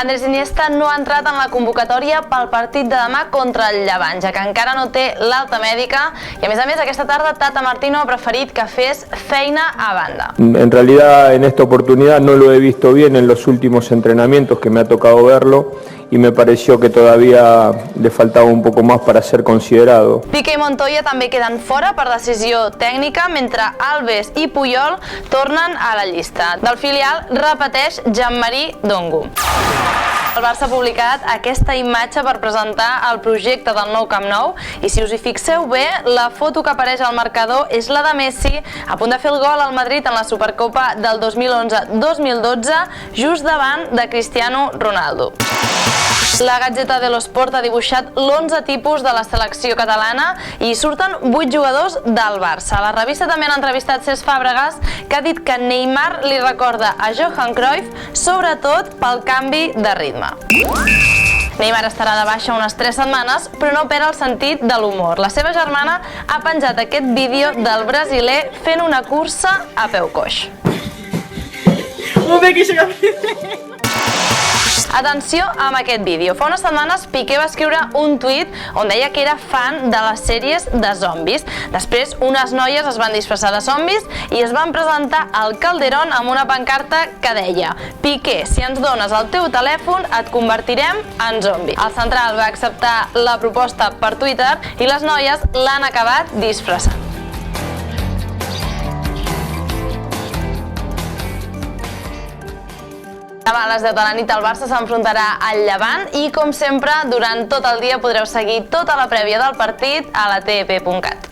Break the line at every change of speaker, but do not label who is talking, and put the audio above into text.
Andrés Iniesta no ha entrat en la convocatòria pel partit de demà contra el Llevant, ja que encara no té l'alta mèdica i a més aquesta tarda Tata Martino ha preferit que fes feina a banda.
En realidad en esta oportunidad no lo he visto bien en los últimos entrenamientos que me ha tocado verlo y me pareció que todavía le faltaba un poco más para ser considerado.
Piqué i Montoya també queden fora per decisió tècnica, mentre Alves i Puyol tornen a la llista. Del filial repeteix Jean-Marie Dongo. El Barça ha publicat aquesta imatge per presentar el projecte del nou Camp Nou i si us hi fixeu bé, la foto que apareix al marcador és la de Messi a punt de fer el gol al Madrid en la Supercopa del 2011-2012 just davant de Cristiano Ronaldo. La Gazzetta dello Sport ha dibuixat l'11 tipus de la selecció catalana i surten 8 jugadors del Barça. La revista també ha entrevistat Cesc Fàbregas, que ha dit que Neymar li recorda a Johan Cruyff, sobretot pel canvi de ritme. Neymar estarà de baixa unes 3 setmanes, però no perd el sentit de l'humor. La seva germana ha penjat aquest vídeo del brasiler fent una cursa a peu coix. Atenció amb aquest vídeo. Fa unes setmanes Piqué va escriure un tuit on deia que era fan de les sèries de zombis. Després unes noies es van disfressar de zombis i es van presentar al Calderón amb una pancarta que deia: Piqué, si ens dones el teu telèfon et convertirem en zombi. El central va acceptar la proposta per Twitter i les noies l'han acabat disfressant. Demà a les 10 de la nit el Barça s'enfrontarà al Llevant i, com sempre, durant tot el dia podreu seguir tota la prèvia del partit a la TEP.cat.